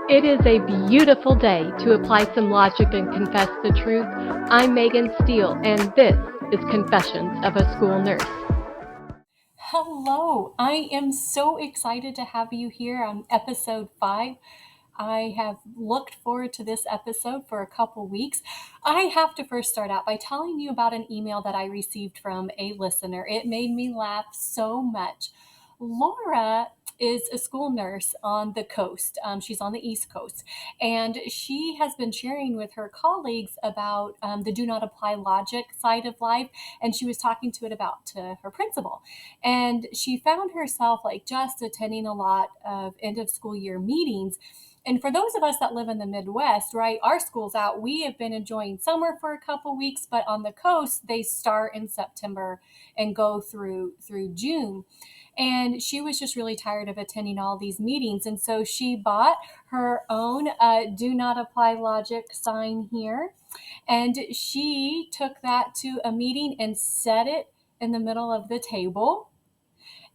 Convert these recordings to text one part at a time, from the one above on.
It is a beautiful day to apply some logic and confess the truth. I'm Megan Steele, and this is Confessions of a School Nurse. Hello, I am so excited to have you here on episode 5. I have looked forward to this episode for a couple weeks. I have to first start out by telling you about an email that I received from a listener. It made me laugh so much. Laura is a school nurse on the coast. She's on the East Coast, and she has been sharing with her colleagues about the do not apply logic side of life, and she was talking to her principal. And she found herself like just attending a lot of end of school year meetings. And for those of us that live in the Midwest, right, our school's out. We have been enjoying summer for a couple weeks, but on the coast, they start in September and go through June. And she was just really tired of attending all these meetings. And so she bought her own do not apply logic sign here. And she took that to a meeting and set it in the middle of the table.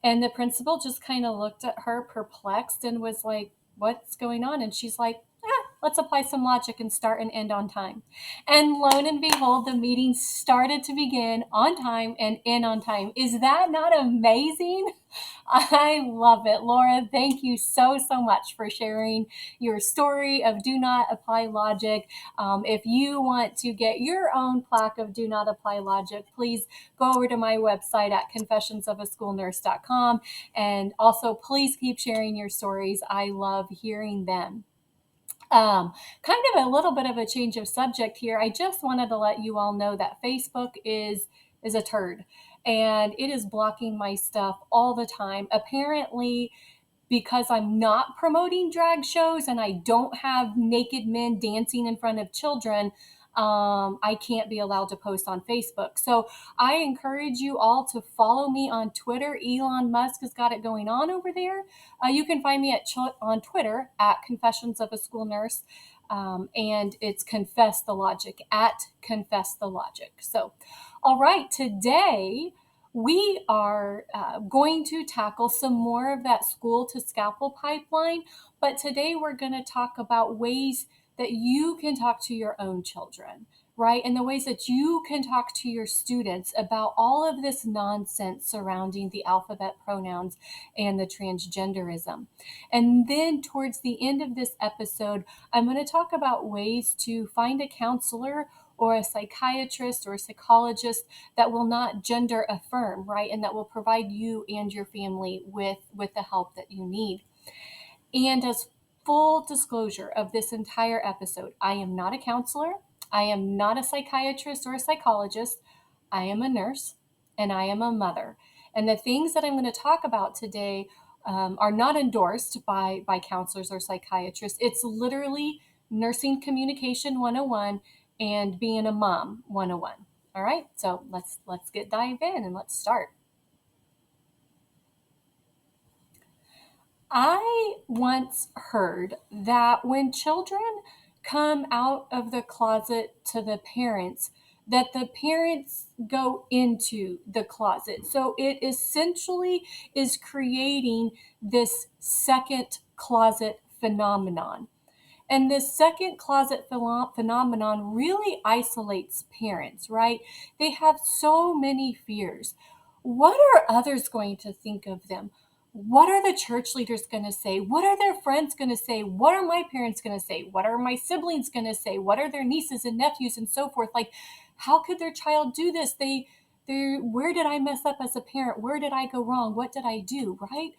And the principal just kind of looked at her perplexed and was like, "What's going on?" And she's like, let's apply some logic and start and end on time. And lo and behold, the meeting started to begin on time and end on time. Is that not amazing? I love it. Laura, thank you so much for sharing your story of Do Not Apply Logic. If you want to get your own plaque of Do Not Apply Logic, please go over to my website at confessionsofaschoolnurse.com. And also, please keep sharing your stories. I love hearing them. Kind of a little bit of a change of subject here. I just wanted to let you all know that Facebook is a turd, and it is blocking my stuff all the time. Apparently, because I'm not promoting drag shows and I don't have naked men dancing in front of children, I can't be allowed to post on Facebook. So I encourage you all to follow me on Twitter. Elon Musk has got it going on over there. You can find me on Twitter at Confessions of a School Nurse. And it's Confess the Logic, at Confess the Logic. So, all right, today we are going to tackle some more of that school to scalpel pipeline, but today we're going to talk about ways that you can talk to your own children, right? And the ways that you can talk to your students about all of this nonsense surrounding the alphabet pronouns and the transgenderism. And then towards the end of this episode, I'm going to talk about ways to find a counselor or a psychiatrist or a psychologist that will not gender affirm, right? And that will provide you and your family with the help that you need. And as full disclosure of this entire episode, I am not a counselor. I am not a psychiatrist or a psychologist. I am a nurse and I am a mother. And the things that I'm going to talk about today are not endorsed by counselors or psychiatrists. It's literally nursing communication 101 and being a mom 101. All right, so let's dive in and let's start. I once heard that when children come out of the closet to the parents, that the parents go into the closet. So it essentially is creating this second closet phenomenon. And this second closet phenomenon really isolates parents, right? They have so many fears. What are others going to think of them? What are the church leaders going to say? What are their friends going to say? What are my parents going to say? What are my siblings going to say? What are their nieces and nephews and so forth? Like, how could their child do this? Where did I mess up as a parent? Where did I go wrong? What did I do, right?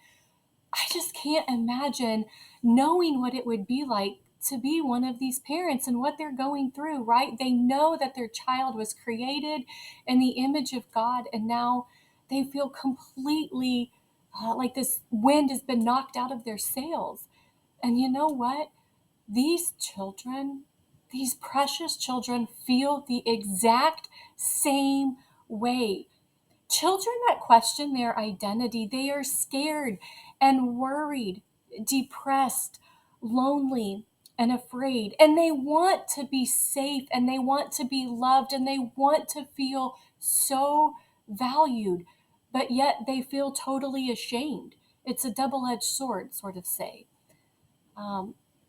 I just can't imagine knowing what it would be like to be one of these parents and what they're going through, right? They know that their child was created in the image of God, and now they feel completely like this wind has been knocked out of their sails. And you know what? These children, these precious children, feel the exact same way. Children that question their identity, they are scared and worried, depressed, lonely, and afraid. And they want to be safe, and they want to be loved, and they want to feel so valued, but yet they feel totally ashamed. It's a double-edged sword, sort of say.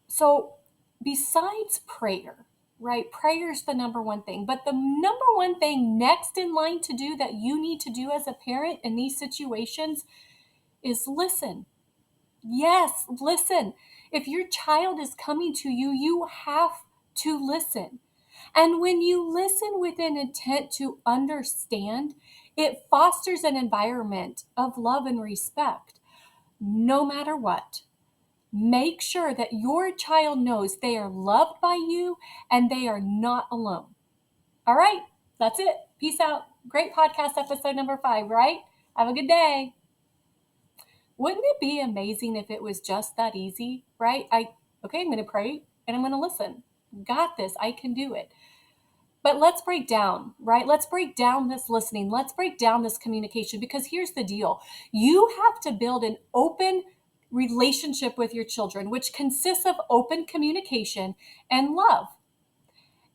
So besides prayer, right? Prayer is the number one thing. But the number one thing next in line to do that you need to do as a parent in these situations is listen. Yes, listen. If your child is coming to you, you have to listen. And when you listen with an intent to understand, it fosters an environment of love and respect, no matter what. Make sure that your child knows they are loved by you and they are not alone. All right, that's it. Peace out. Great podcast episode number 5, right? Have a good day. Wouldn't it be amazing if it was just that easy, right? Okay, I'm going to pray and I'm going to listen. Got this. I can do it. But let's break down, right? Let's break down this listening. Let's break down this communication, because here's the deal. You have to build an open relationship with your children, which consists of open communication and love.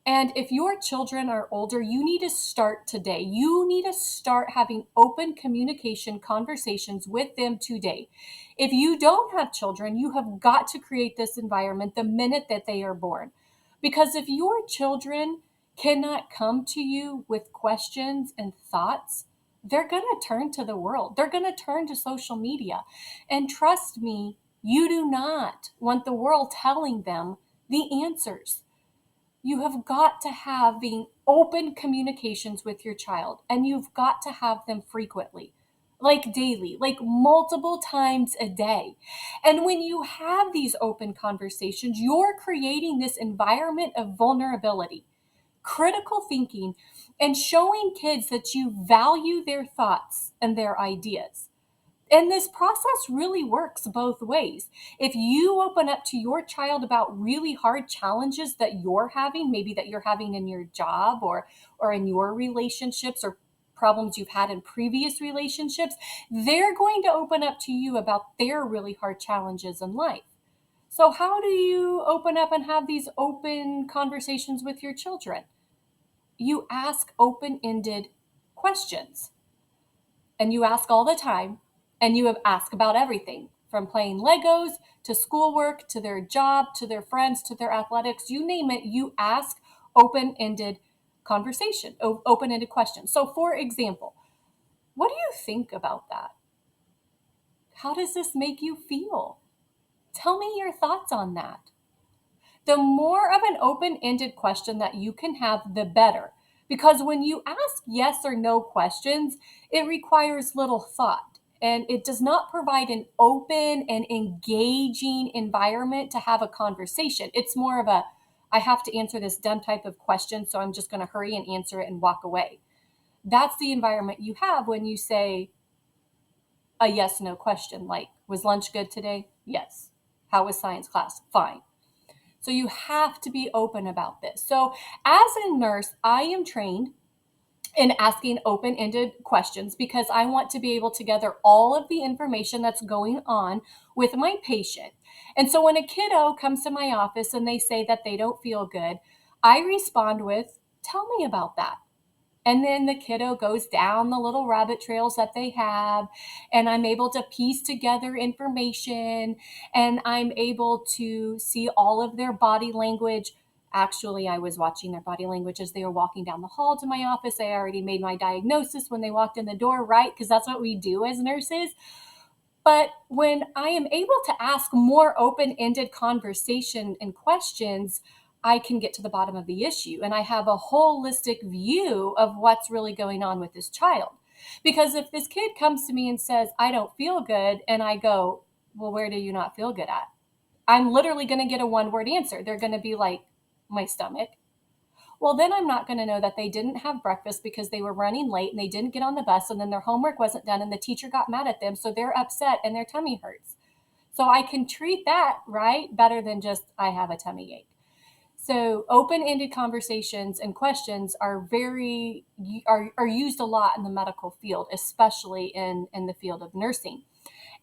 And if your children are older, you need to start today. You need to start having open communication conversations with them today. If you don't have children, you have got to create this environment the minute that they are born. Because if your children cannot come to you with questions and thoughts, they're going to turn to the world. They're going to turn to social media. And trust me, you do not want the world telling them the answers. You have got to having open communications with your child, and you've got to have them frequently, like daily, like multiple times a day. And when you have these open conversations, you're creating this environment of vulnerability, critical thinking, and showing kids that you value their thoughts and their ideas. And this process really works both ways. If you open up to your child about really hard challenges that you're having, maybe that you're having in your job or in your relationships, or problems you've had in previous relationships, they're going to open up to you about their really hard challenges in life. So how do you open up and have these open conversations with your children? You ask open-ended questions. And you ask all the time, and you ask about everything from playing Legos to schoolwork to their job to their friends to their athletics, you name it. You ask open-ended conversation, open-ended questions. So for example, what do you think about that? How does this make you feel? Tell me your thoughts on that. The more of an open-ended question that you can have, the better. Because when you ask yes or no questions, it requires little thought, and it does not provide an open and engaging environment to have a conversation. It's more of a, I have to answer this dumb type of question, so I'm just going to hurry and answer it and walk away. That's the environment you have when you say a yes, no question, like, was lunch good today? Yes. How was science class? Fine. So you have to be open about this. So as a nurse, I am trained in asking open-ended questions because I want to be able to gather all of the information that's going on with my patient. And so when a kiddo comes to my office and they say that they don't feel good, I respond with, tell me about that. And then the kiddo goes down the little rabbit trails that they have, and I'm able to piece together information, and I'm able to see all of their body language. Actually, I was watching their body language as they were walking down the hall to my office. I already made my diagnosis when they walked in the door, right? Because that's what we do as nurses. But when I am able to ask more open-ended conversation and questions, I can get to the bottom of the issue, and I have a holistic view of what's really going on with this child. Because if this kid comes to me and says, I don't feel good, and I go, well, where do you not feel good at? I'm literally going to get a one-word answer. They're going to be like, my stomach. Well, then I'm not going to know that they didn't have breakfast because they were running late and they didn't get on the bus, and then their homework wasn't done and the teacher got mad at them, so they're upset and their tummy hurts. So I can treat that, right, better than just I have a tummy ache. So open-ended conversations and questions are used a lot in the medical field, especially in the field of nursing.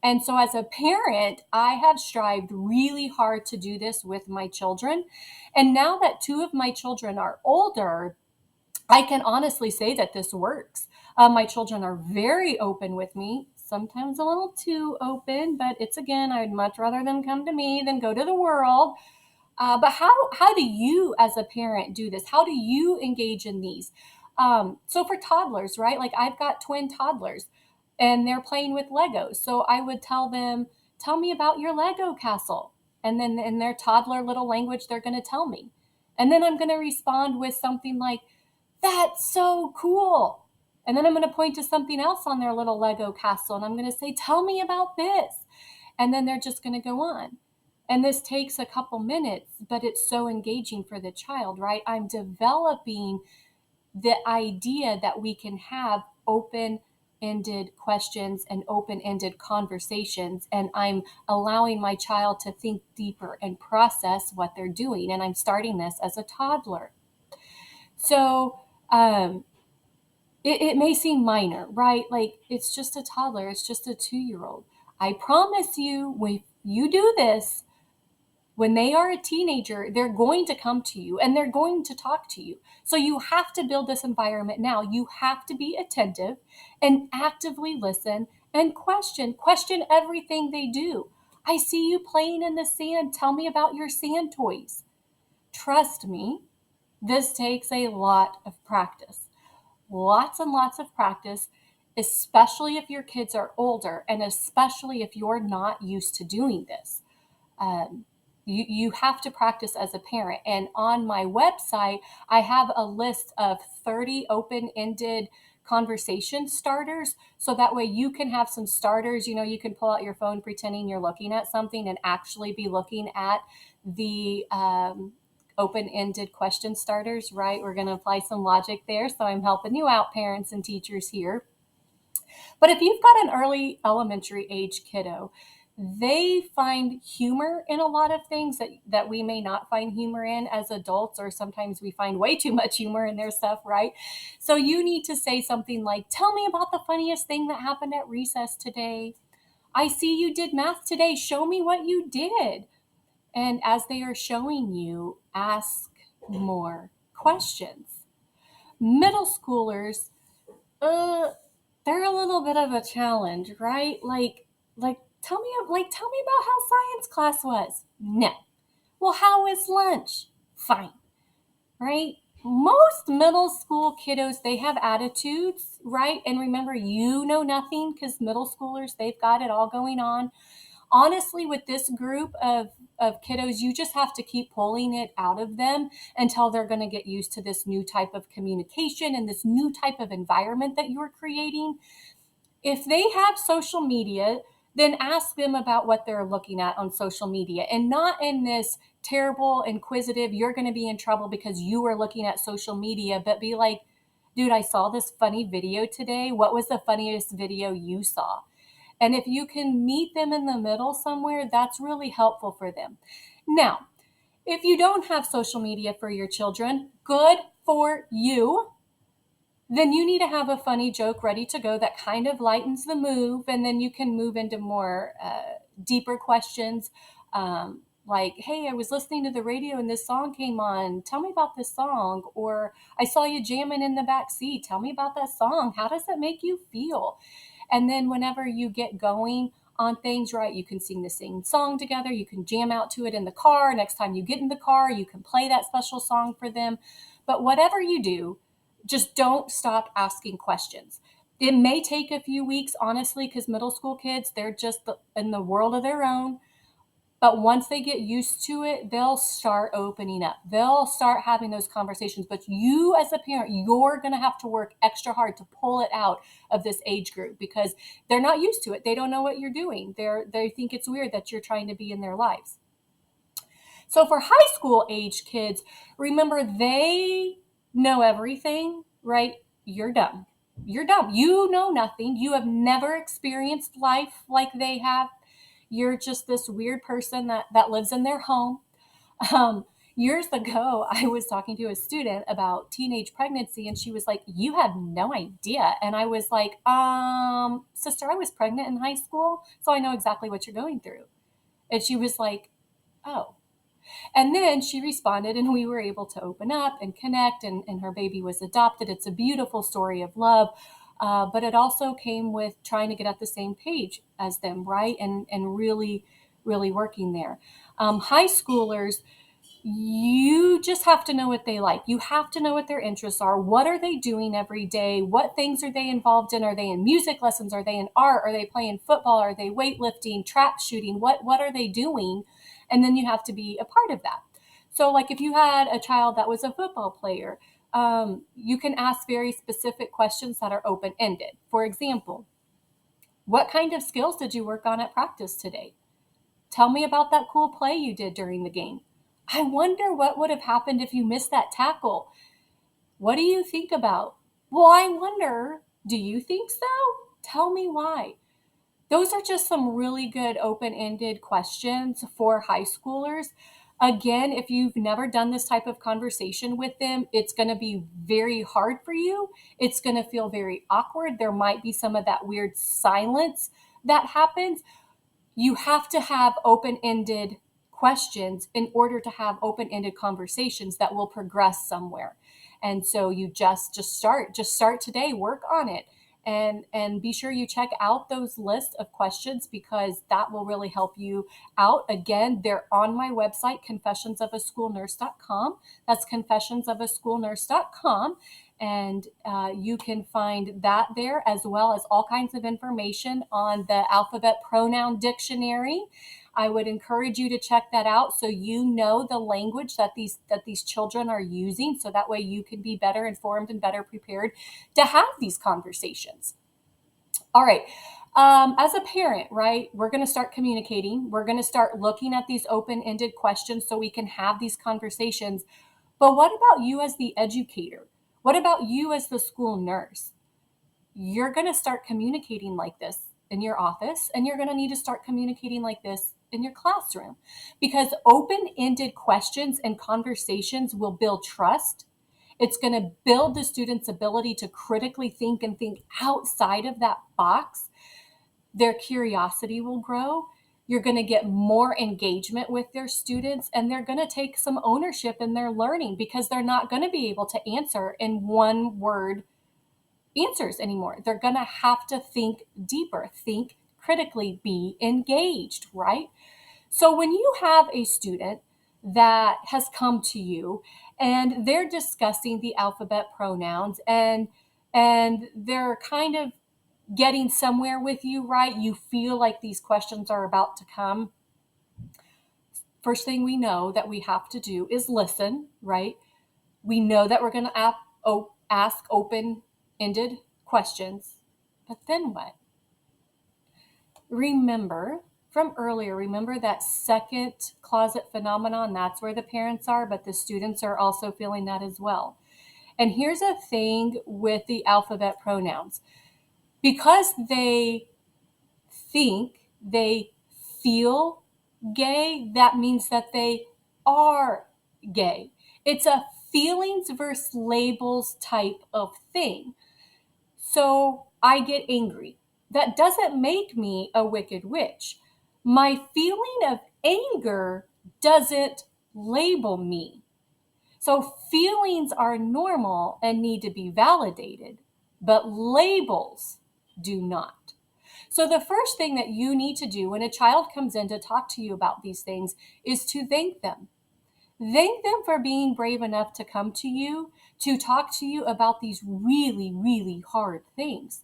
And so as a parent, I have strived really hard to do this with my children. And now that 2 of my children are older, I can honestly say that this works. My children are very open with me, sometimes a little too open, but it's, again, I'd much rather them come to me than go to the world. But how do you as a parent do this? How do you engage in these? So for toddlers, right? Like I've got twin toddlers and they're playing with Legos. So I would tell them, tell me about your Lego castle. And then in their toddler little language, they're going to tell me. And then I'm going to respond with something like, that's so cool. And then I'm going to point to something else on their little Lego castle and I'm going to say, tell me about this. And then they're just going to go on. And this takes a couple minutes, but it's so engaging for the child, right? I'm developing the idea that we can have open-ended questions and open-ended conversations, and I'm allowing my child to think deeper and process what they're doing. And I'm starting this as a toddler. So it may seem minor, right? Like it's just a toddler, it's just a 2-year-old. I promise you, when you do this, when they are a teenager, they're going to come to you and they're going to talk to you. So you have to build this environment now. You have to be attentive and actively listen and question everything they do. I see you playing in the sand. Tell me about your sand toys. Trust me, this takes a lot of practice. Lots and lots of practice, especially if your kids are older and especially if you're not used to doing this. Um, you have to practice as a parent. And on my website, I have a list of 30 open-ended conversation starters. So that way you can have some starters. You can pull out your phone pretending you're looking at something and actually be looking at the open-ended question starters, right? We're going to apply some logic there. So I'm helping you out, parents and teachers here. But if you've got an early elementary age kiddo, they find humor in a lot of things that we may not find humor in as adults, or sometimes we find way too much humor in their stuff, right? So you need to say something like, tell me about the funniest thing that happened at recess today. I see you did math today. Show me what you did. And as they are showing you, ask more questions. Middle schoolers, they're a little bit of a challenge, right? Like tell me about how science class was. No. Well, how was lunch? Fine. Right? Most middle school kiddos, they have attitudes, right? And remember, you know nothing, because middle schoolers, they've got it all going on. Honestly, with this group of kiddos, you just have to keep pulling it out of them until they're going to get used to this new type of communication and this new type of environment that you're creating. If they have social media, then ask them about what they're looking at on social media, and not in this terrible, inquisitive, you're going to be in trouble because you were looking at social media, but be like, dude, I saw this funny video today. What was the funniest video you saw? And if you can meet them in the middle somewhere, that's really helpful for them. Now, if you don't have social media for your children, good for you. Then you need to have a funny joke ready to go that kind of lightens the move, and then you can move into more deeper questions, like, hey, I was listening to the radio and this song came on. Tell me about this song. Or I saw you jamming in the back seat. Tell me about that song. How does it make you feel? And then whenever you get going on things, right, you can sing the same song together. You can jam out to it in the car. Next time you get in the car, you can play that special song for them. But whatever you do, just don't stop asking questions. It may take a few weeks, honestly, because middle school kids, they're just in the world of their own. But once they get used to it, they'll start opening up. They'll start having those conversations. But you as a parent, you're going to have to work extra hard to pull it out of this age group because they're not used to it. They don't know what you're doing. They think it's weird that you're trying to be in their lives. So for high school age kids, remember they know everything, right? You're dumb. You're dumb. You know nothing. You have never experienced life like they have. You're just this weird person that lives in their home. Years ago, I was talking to a student about teenage pregnancy, and she was like, you have no idea. And I was like, sister, I was pregnant in high school, so I know exactly what you're going through. And she was like, oh. And then she responded, and we were able to open up and connect, and her baby was adopted. It's a beautiful story of love. But it also came with trying to get at the same page as them, right? And really, really working there. High schoolers, You just have to know what they like. You have to know what their interests are. What are they doing every day? What things are they involved in? Are they in music lessons? Are they in art? Are they playing football? Are they weightlifting, trap shooting? What are they doing? And then you have to be a part of that. So like if you had a child that was a football player, you can ask very specific questions that are open-ended. For example, what kind of skills did you work on at practice today? Tell me about that cool play you did during the game. I wonder what would have happened if you missed that tackle. What do you think about? Well, I wonder, do you think so? Tell me why. Those are just some really good open ended questions for high schoolers. Again, if you've never done this type of conversation with them, it's going to be very hard for you. It's going to feel very awkward. There might be some of that weird silence that happens. You have to have open-ended questions in order to have open-ended conversations that will progress somewhere. And so you just start today, work on it, and be sure you check out those lists of questions because that will really help you out. Again, they're on my website, confessionsofaschoolnurse.com. That's confessionsofaschoolnurse.com. And you can find that there, as well as all kinds of information on the alphabet pronoun dictionary. I would encourage you to check that out so you know the language that these children are using, so that way you can be better informed and better prepared to have these conversations. All right. As a parent, right, we're going to start communicating. We're going to start looking at these open-ended questions so we can have these conversations. But what about you as the educator? What about you as the school nurse? You're going to start communicating like this in your office, and you're going to need to start communicating like this in your classroom, because open-ended questions and conversations will build trust. It's going to build the student's ability to critically think and think outside of that box. Their curiosity will grow. You're going to get more engagement with their students, and they're going to take some ownership in their learning because they're not going to be able to answer in one word answers anymore. They're going to have to think deeper, think critically, be engaged, right? So when you have a student that has come to you and they're discussing the alphabet pronouns, and they're kind of getting somewhere with you, right? You feel like these questions are about to come. First thing we know that we have to do is listen, right? We know that we're going to ask open-ended questions, but then what? Remember from earlier, remember that second closet phenomenon? That's where the parents are, but the students are also feeling that as well. And here's a thing with the alphabet pronouns. Because they think, they feel gay, that means that they are gay. It's a feelings versus labels type of thing. So I get angry. That doesn't make me a wicked witch. My feeling of anger doesn't label me. So feelings are normal and need to be validated, but labels do not. So the first thing that you need to do when a child comes in to talk to you about these things is to thank them. Thank them for being brave enough to come to you, to talk to you about these really, really hard things.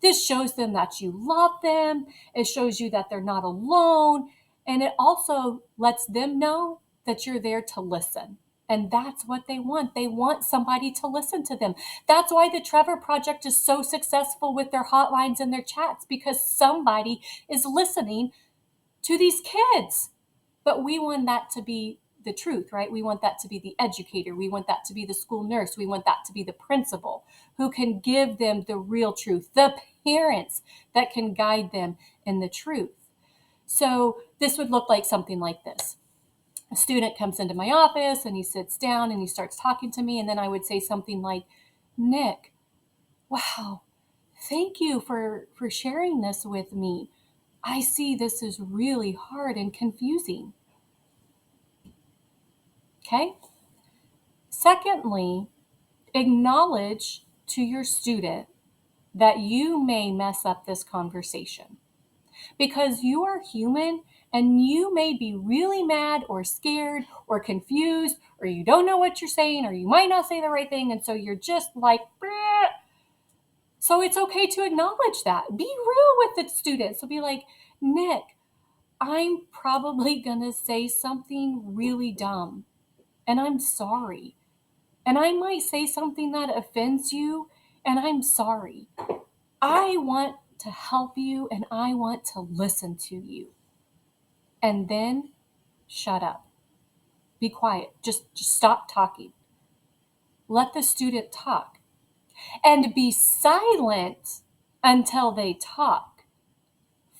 This shows them that you love them. It shows you that they're not alone. And it also lets them know that you're there to listen. And that's what they want. They want somebody to listen to them. That's why the Trevor Project is so successful with their hotlines and their chats, because somebody is listening to these kids. But we want that to be the truth, right? We want that to be the educator. We want that to be the school nurse. We want that to be the principal who can give them the real truth, the parents that can guide them in the truth. So this would look like something like this. A student comes into my office and he sits down and he starts talking to me. And then I would say something like, Nick, wow, thank you for sharing this with me. I see this is really hard and confusing. Okay? Secondly, acknowledge to your student that you may mess up this conversation, because you are human And you may be really mad or scared or confused, or you don't know what you're saying, or you might not say the right thing. And so you're just like, bleh. So it's okay to acknowledge that. Be real with the students. So be like, Nick, I'm probably going to say something really dumb, and I'm sorry. And I might say something that offends you, and I'm sorry. I want to help you, and I want to listen to you. And then shut up. Be quiet. Just stop talking. Let the student talk. And be silent until they talk.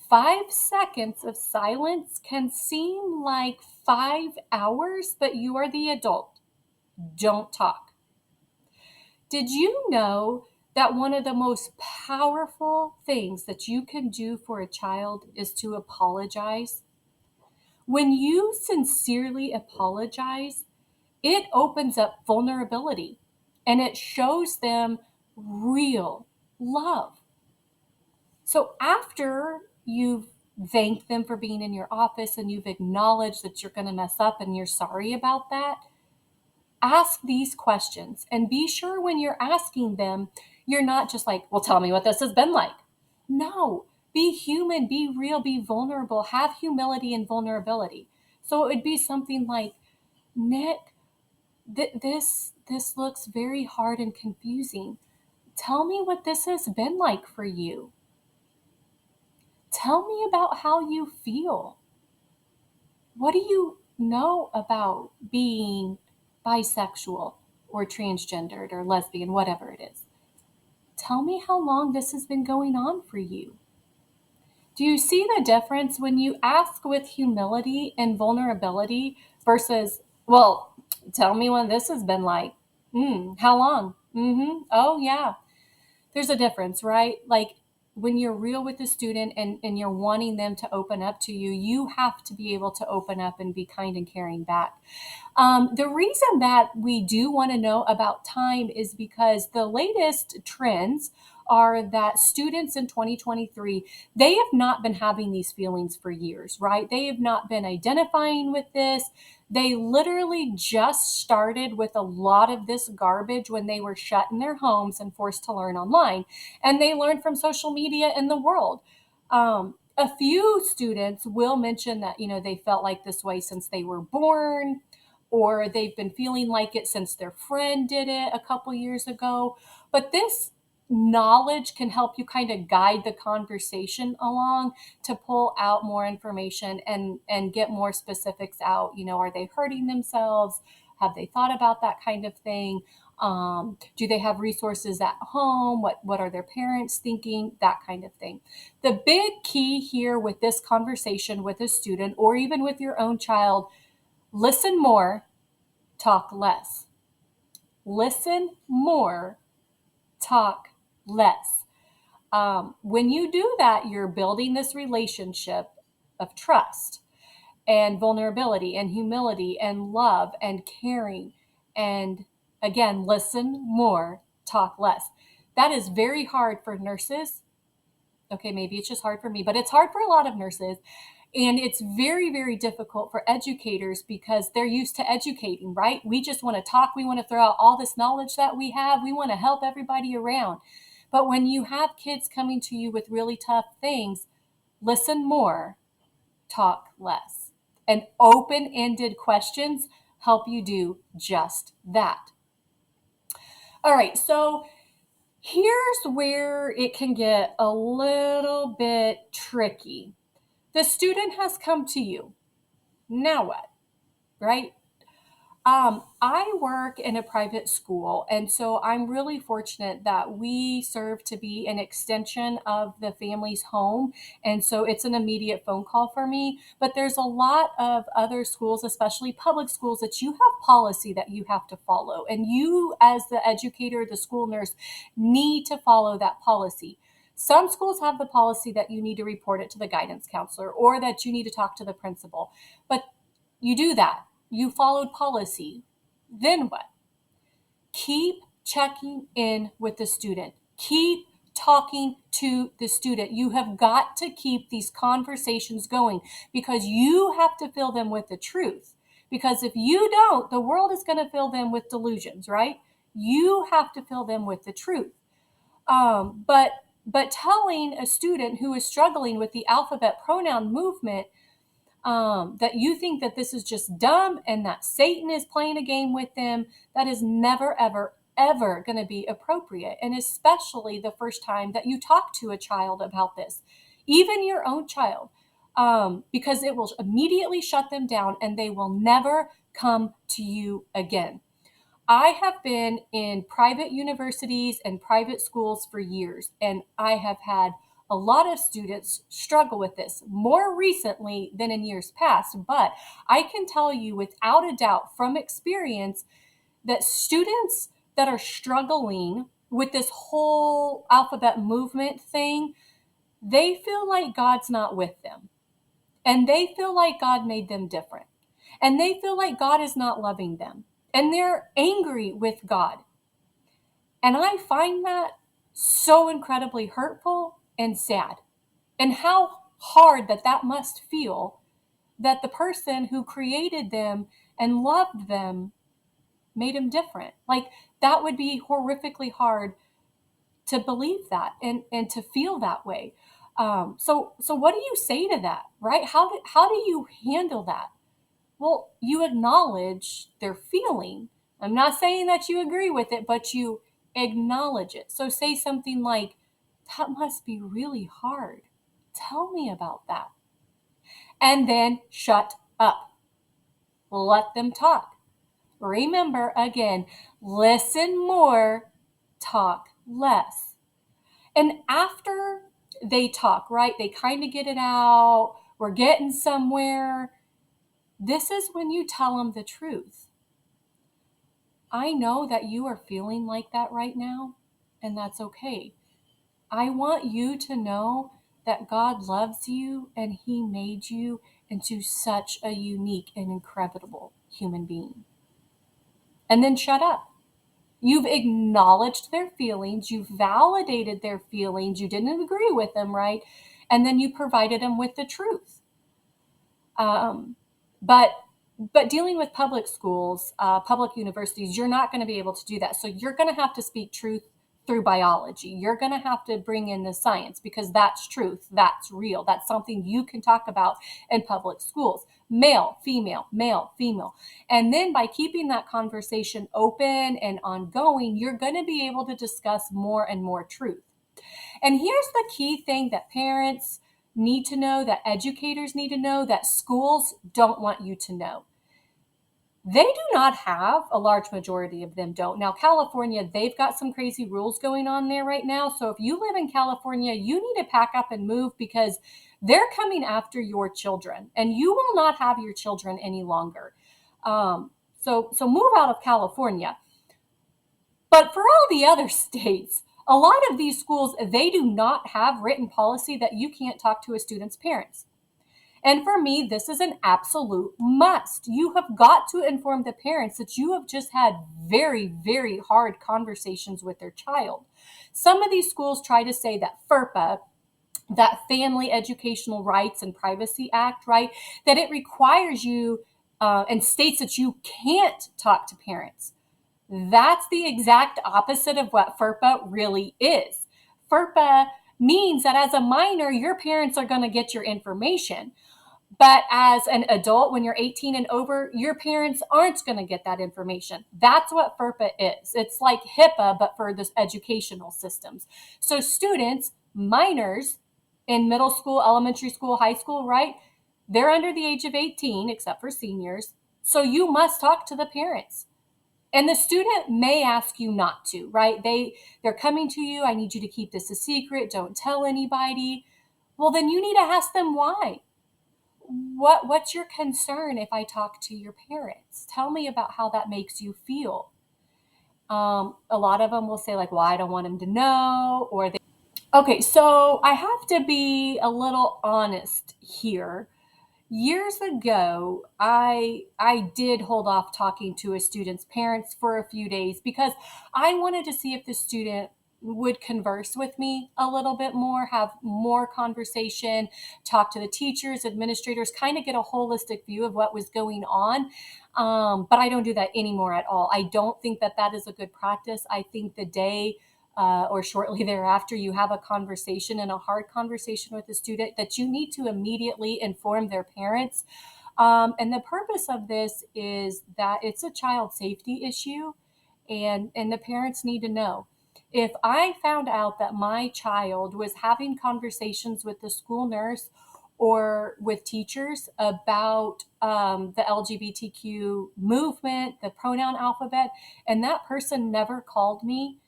5 seconds of silence can seem like 5 hours, but you are the adult. Don't talk. Did you know that one of the most powerful things that you can do for a child is to apologize? When you sincerely apologize, it opens up vulnerability and it shows them real love. So after you've thanked them for being in your office and you've acknowledged that you're going to mess up and you're sorry about that, ask these questions and be sure when you're asking them, you're not just like, well, tell me what this has been like. No, be human, be real, be vulnerable, have humility and vulnerability. So it would be something like, Nick, this looks very hard and confusing. Tell me what this has been like for you. Tell me about how you feel. What do you know about being bisexual or transgendered or lesbian, whatever it is? Tell me how long this has been going on for you. Do you see the difference when you ask with humility and vulnerability versus, well, tell me when this has been like? How long? Oh, yeah. There's a difference, right? Like when you're real with the student and you're wanting them to open up to you, you have to be able to open up and be kind and caring back. The reason that we do want to know about time is because the latest trends are that students in 2023, they have not been having these feelings for years, right? They have not been identifying with this. They literally just started with a lot of this garbage when they were shut in their homes and forced to learn online. And they learned from social media and the world. A few students will mention that, they felt like this way since they were born, or they've been feeling like it since their friend did it a couple years ago. But this knowledge can help you kind of guide the conversation along to pull out more information and get more specifics out. Are they hurting themselves? Have they thought about that kind of thing? Do they have resources at home? What are their parents thinking? That kind of thing. The big key here with this conversation with a student or even with your own child, listen more, talk less. Listen more, talk less. When you do that, you're building this relationship of trust and vulnerability and humility and love and caring. And again, listen more, talk less. That is very hard for nurses. Okay, maybe it's just hard for me, but it's hard for a lot of nurses. And it's very, very difficult for educators because they're used to educating, right? We just want to talk. We want to throw out all this knowledge that we have. We want to help everybody around. But when you have kids coming to you with really tough things, listen more, talk less. And open-ended questions help you do just that. All right, so here's where it can get a little bit tricky. The student has come to you. Now what? Right? I work in a private school, and so I'm really fortunate that we serve to be an extension of the family's home. And so it's an immediate phone call for me. But there's a lot of other schools, especially public schools, that you have policy that you have to follow. And you, as the educator, the school nurse, need to follow that policy. Some schools have the policy that you need to report it to the guidance counselor or that you need to talk to the principal. But you do that. You followed policy. Then what? Keep checking in with the student. Keep talking to the student. You have got to keep these conversations going because you have to fill them with the truth. Because if you don't, the world is going to fill them with delusions, right? You have to fill them with the truth. But telling a student who is struggling with the alphabet pronoun movement that you think that this is just dumb and that Satan is playing a game with them, that is never, ever, ever going to be appropriate. And especially the first time that you talk to a child about this, even your own child, because it will immediately shut them down and they will never come to you again. I have been in private universities and private schools for years, and I have had a lot of students struggle with this more recently than in years past. But I can tell you without a doubt from experience that students that are struggling with this whole alphabet movement thing, they feel like God's not with them. And they feel like God made them different. And they feel like God is not loving them. And they're angry with God. And I find that so incredibly hurtful and sad. And how hard that must feel that the person who created them and loved them made them different. Like that would be horrifically hard to believe that and to feel that way. So what do you say to that, right? How do you handle that? Well, you acknowledge their feeling. I'm not saying that you agree with it, but you acknowledge it. So say something like, that must be really hard. Tell me about that. And then shut up. Let them talk. Remember, again, listen more, talk less. And after they talk, right, they kind of get it out, we're getting somewhere, this is when you tell them the truth. I know that you are feeling like that right now, and that's okay. I want you to know that God loves you and He made you into such a unique and incredible human being. And then shut up. You've acknowledged their feelings, you've validated their feelings, you didn't agree with them, right? And then you provided them with the truth. But dealing with public schools, public universities, you're not going to be able to do that. So you're going to have to speak truth through biology. You're going to have to bring in the science because that's truth. That's real. That's something you can talk about in public schools. Male, female, male, female. And then by keeping that conversation open and ongoing, you're going to be able to discuss more and more truth. And here's the key thing that parents need to know, that educators need to know, that schools don't want you to know. They do not have, a large majority of them don't. Now, California, they've got some crazy rules going on there right now. So if you live in California, you need to pack up and move because they're coming after your children and you will not have your children any longer. So move out of California. But for all the other states, a lot of these schools, they do not have written policy that you can't talk to a student's parents. And for me, this is an absolute must. You have got to inform the parents that you have just had very, very hard conversations with their child. Some of these schools try to say that FERPA, that Family Educational Rights and Privacy Act, right, that it requires you and states that you can't talk to parents. That's the exact opposite of what FERPA really is. FERPA means that as a minor, your parents are going to get your information. But as an adult, when you're 18 and over, your parents aren't going to get that information. That's what FERPA is. It's like HIPAA, but for the educational systems. So students, minors in middle school, elementary school, high school, right? They're under the age of 18, except for seniors. So you must talk to the parents. And the student may ask you not to, right? They're coming to you. I need you to keep this a secret. Don't tell anybody. Well, then you need to ask them why. What's your concern if I talk to your parents? Tell me about how that makes you feel. A lot of them will say like, well, I don't want them to know, or they. Okay, so I have to be a little honest here. Years ago, I did hold off talking to a student's parents for a few days because I wanted to see if the student would converse with me a little bit more, have more conversation, talk to the teachers, administrators, kind of get a holistic view of what was going on. But I don't do that anymore at all. I don't think that that is a good practice. I think the day or shortly thereafter you have a conversation and a hard conversation with a student, that you need to immediately inform their parents. And the purpose of this is that it's a child safety issue, and the parents need to know. If I found out that my child was having conversations with the school nurse or with teachers about the LGBTQ movement, the pronoun alphabet, and that person never called me,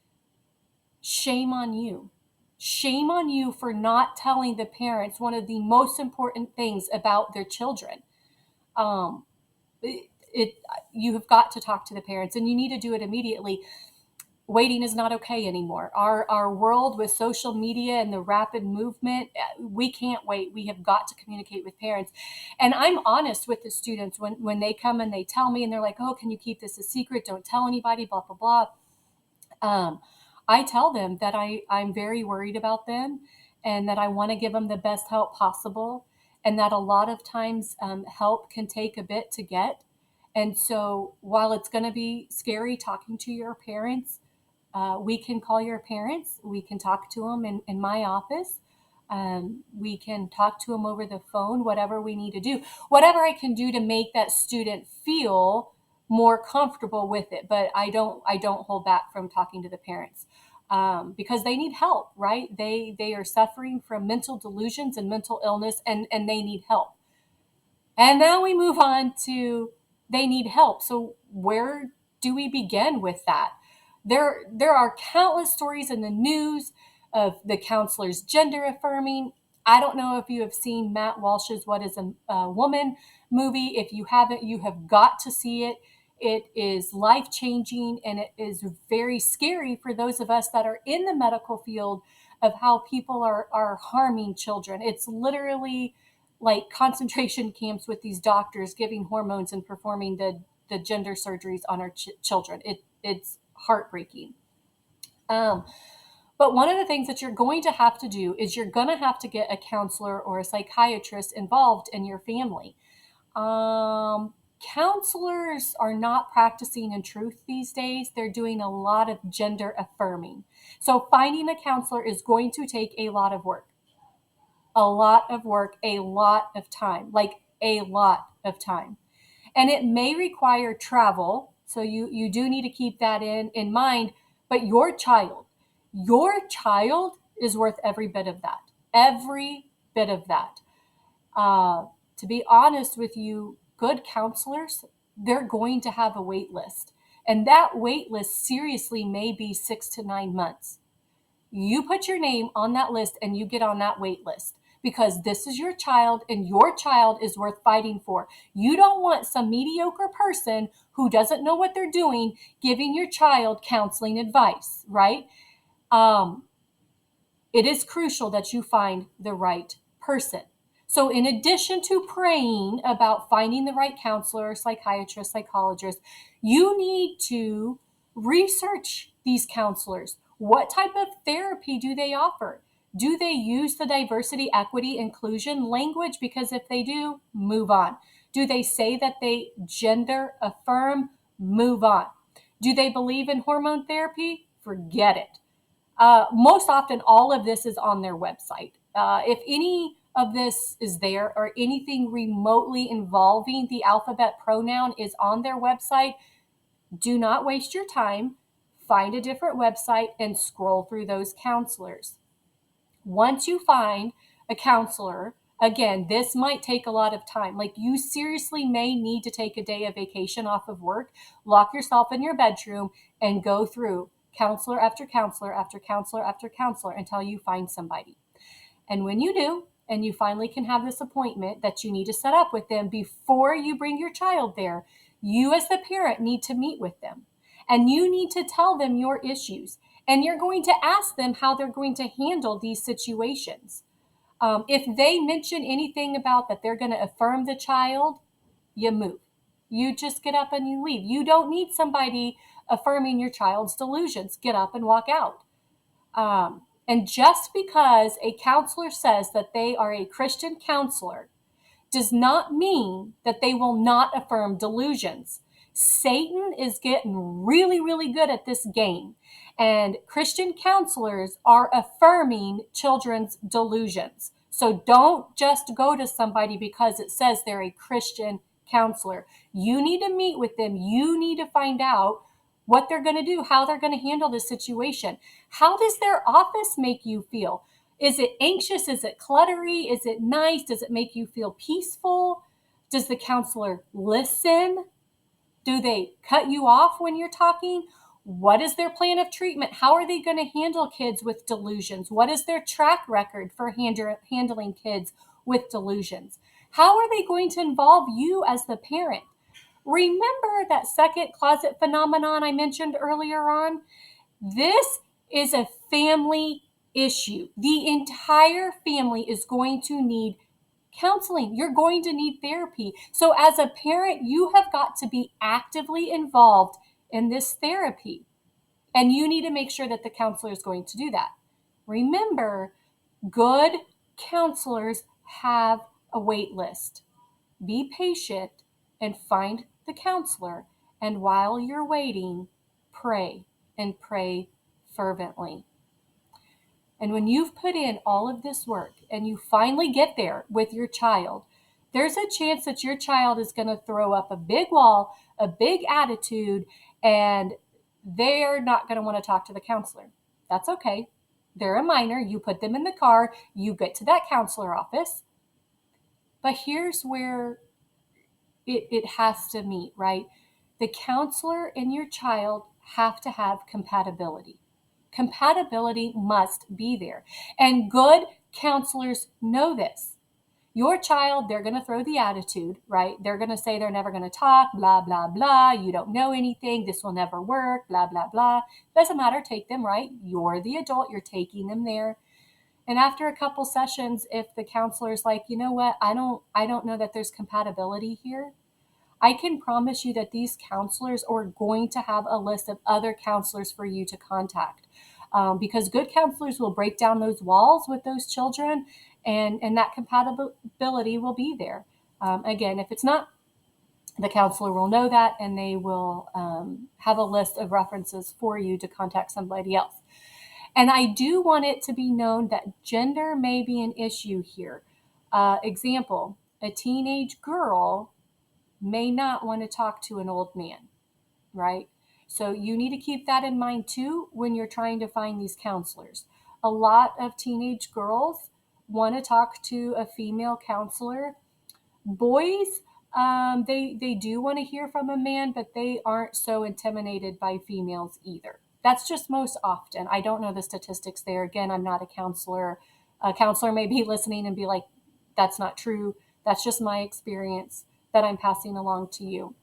shame on you. Shame on you for not telling the parents one of the most important things about their children. Um, it you have got to talk to the parents, and you need to do it immediately. Waiting is not okay anymore. Our world with social media and the rapid movement, we can't wait. We have got to communicate with parents. And I'm honest with the students when they come and they tell me and they're like, oh, can you keep this a secret? Don't tell anybody, blah, blah, blah. I tell them that I'm very worried about them and that I want to give them the best help possible, and that a lot of times help can take a bit to get. And so while it's going to be scary talking to your parents, we can call your parents. We can talk to them in my office. We can talk to them over the phone, whatever we need to do, whatever I can do to make that student feel more comfortable with it. But I don't hold back from talking to the parents because they need help, right? They are suffering from mental delusions and mental illness, and they need help. And now we move on to they need help. So where do we begin with that? There are countless stories in the news of the counselors gender affirming. I don't know if you have seen Matt Walsh's What is a Woman movie. If you haven't, you have got to see it. It is life changing, and it is very scary for those of us that are in the medical field of how people are harming children. It's literally like concentration camps with these doctors giving hormones and performing the gender surgeries on our children. It's heartbreaking. But one of the things that you're going to have to do is you're going to have to get a counselor or a psychiatrist involved in your family. Counselors are not practicing in truth these days. They're doing a lot of gender affirming. So finding a counselor is going to take a lot of work. A lot of work, a lot of time, like a lot of time. And it may require travel. So you do need to keep that in mind. But your child is worth every bit of that. Every bit of that. To be honest with you, good counselors, they're going to have a wait list. And that wait list seriously may be 6 to 9 months. You put your name on that list and you get on that wait list because this is your child and your child is worth fighting for. You don't want some mediocre person who doesn't know what they're doing giving your child counseling advice, right? It is crucial that you find the right person. So in addition to praying about finding the right counselor, psychiatrist, psychologist, you need to research these counselors. What type of therapy do they offer? Do they use the diversity, equity, inclusion language? Because if they do, move on. Do they say that they gender affirm? Move on. Do they believe in hormone therapy? Forget it. Most often, all of this is on their website. If any of this is there or anything remotely involving the alphabet pronoun is on their website, do not waste your time. Find a different website and scroll through those counselors. Once you find a counselor, again, this might take a lot of time. Like you seriously may need to take a day of vacation off of work, lock yourself in your bedroom and go through counselor after counselor after counselor after counselor until you find somebody. And when you do, and you finally can have this appointment that you need to set up with them before you bring your child there, you as the parent need to meet with them. And you need to tell them your issues. And you're going to ask them how they're going to handle these situations. If they mention anything about that they're going to affirm the child, you move. You just get up and you leave. You don't need somebody affirming your child's delusions. Get up and walk out. And just because a counselor says that they are a Christian counselor does not mean that they will not affirm delusions. Satan is getting really, really good at this game. And Christian counselors are affirming children's delusions. So don't just go to somebody because it says they're a Christian counselor. You need to meet with them. You need to find out what they're going to do, how they're going to handle this situation. How does their office make you feel? Is it anxious? Is it cluttery? Is it nice? Does it make you feel peaceful? Does the counselor listen? Do they cut you off when you're talking? What is their plan of treatment? How are they going to handle kids with delusions? What is their track record for handling kids with delusions? How are they going to involve you as the parent? Remember that second closet phenomenon I mentioned earlier on? This is a family issue. The entire family is going to need counseling. You're going to need therapy. So as a parent, you have got to be actively involved in this therapy. And you need to make sure that the counselor is going to do that. Remember, good counselors have a wait list. Be patient and find the counselor. And while you're waiting, pray and pray fervently. And when you've put in all of this work and you finally get there with your child, there's a chance that your child is going to throw up a big wall, a big attitude, and they're not going to want to talk to the counselor. That's okay. They're a minor. You put them in the car. You get to that counselor office. But here's where it has to meet, right? The counselor and your child have to have compatibility. Compatibility must be there. And good counselors know this. Your child, they're going to throw the attitude, right? They're going to say they're never going to talk, blah, blah, blah. You don't know anything. This will never work, blah, blah, blah. Doesn't matter. Take them, right? You're the adult. You're taking them there. And after a couple sessions, if the counselor's like, you know what, I don't know that there's compatibility here, I can promise you that these counselors are going to have a list of other counselors for you to contact, because good counselors will break down those walls with those children, and that compatibility will be there. Again, if it's not, the counselor will know that, and they will have a list of references for you to contact somebody else. And I do want it to be known that gender may be an issue here. Example, a teenage girl may not want to talk to an old man, right? So you need to keep that in mind too when you're trying to find these counselors. A lot of teenage girls want to talk to a female counselor. Boys, they do want to hear from a man, but they aren't so intimidated by females either. That's just most often. I don't know the statistics there. Again, I'm not a counselor. A counselor may be listening and be like, that's not true. That's just my experience that I'm passing along to you.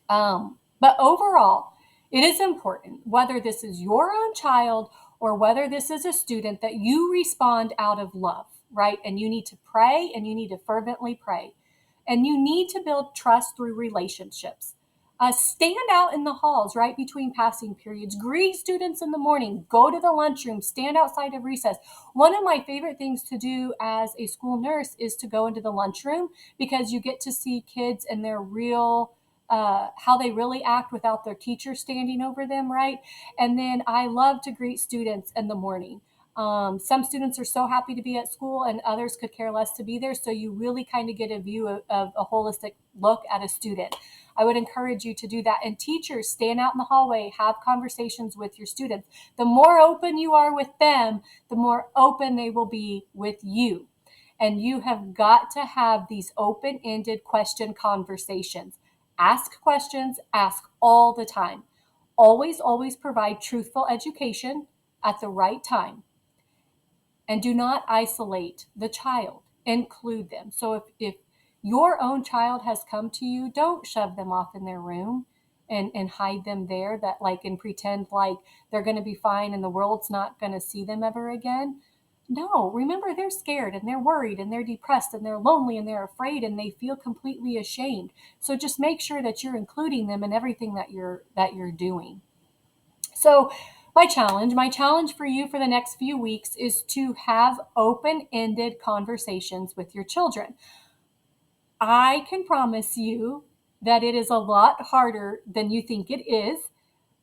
But overall, it is important, whether this is your own child or whether this is a student, that you respond out of love, right? And you need to pray, and you need to fervently pray. And you need to build trust through relationships. Stand out in the halls right between passing periods. Greet students in the morning. Go to the lunchroom. Stand outside of recess. One of my favorite things to do as a school nurse is to go into the lunchroom, because you get to see kids and their real how they really act without their teacher standing over them, right? And then I love to greet students in the morning. Some students are so happy to be at school, and others could care less to be there. So you really kind of get a view of a holistic look at a student. I would encourage you to do that. And teachers, stand out in the hallway, have conversations with your students. The more open you are with them, the more open they will be with you. And you have got to have these open-ended question conversations. Ask questions, ask all the time. Always, always provide truthful education at the right time. And do not isolate the child, include them. So if your own child has come to you, don't shove them off in their room and hide them there, that and pretend like they're going to be fine and the world's not going to see them ever again. No, remember, they're scared and they're worried and they're depressed and they're lonely and they're afraid and they feel completely ashamed. So just make sure that you're including them in everything that you're doing. So My challenge for you for the next few weeks is to have open-ended conversations with your children. I can promise you that it is a lot harder than you think it is,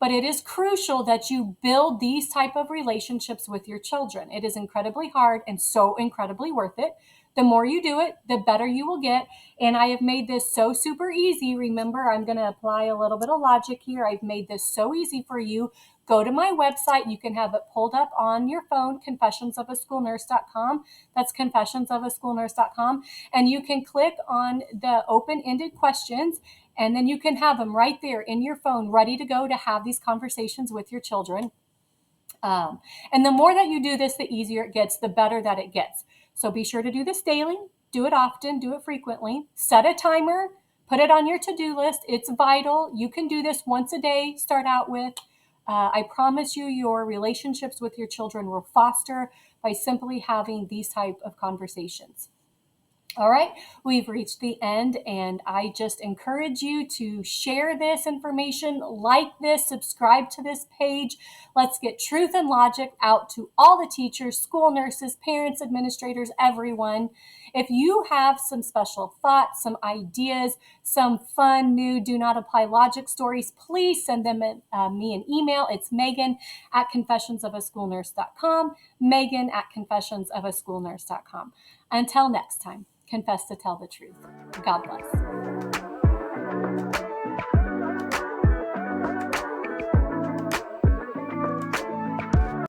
but it is crucial that you build these type of relationships with your children. It is incredibly hard and so incredibly worth it. The more you do it, the better you will get. And I have made this so super easy. Remember, I'm going to apply a little bit of logic here. I've made this so easy for you. Go to my website. You can have it pulled up on your phone, confessionsofaschoolnurse.com. That's confessionsofaschoolnurse.com. And you can click on the open-ended questions, and then you can have them right there in your phone, ready to go to have these conversations with your children. And the more that you do this, the easier it gets, the better that it gets. So be sure to do this daily, do it often, do it frequently, set a timer, put it on your to-do list. It's vital. You can do this once a day, start out with. I promise you, your relationships with your children will foster by simply having these type of conversations. All right, we've reached the end, and I just encourage you to share this information, like this, subscribe to this page. Let's get truth and logic out to all the teachers, school nurses, parents, administrators, everyone. If you have some special thoughts, some ideas, some fun, new, do not apply logic stories, please send them me an email. It's Megan@confessionsofaschoolnurse.com, Megan@confessionsofaschoolnurse.com. Until next time. Confess to tell the truth. God bless.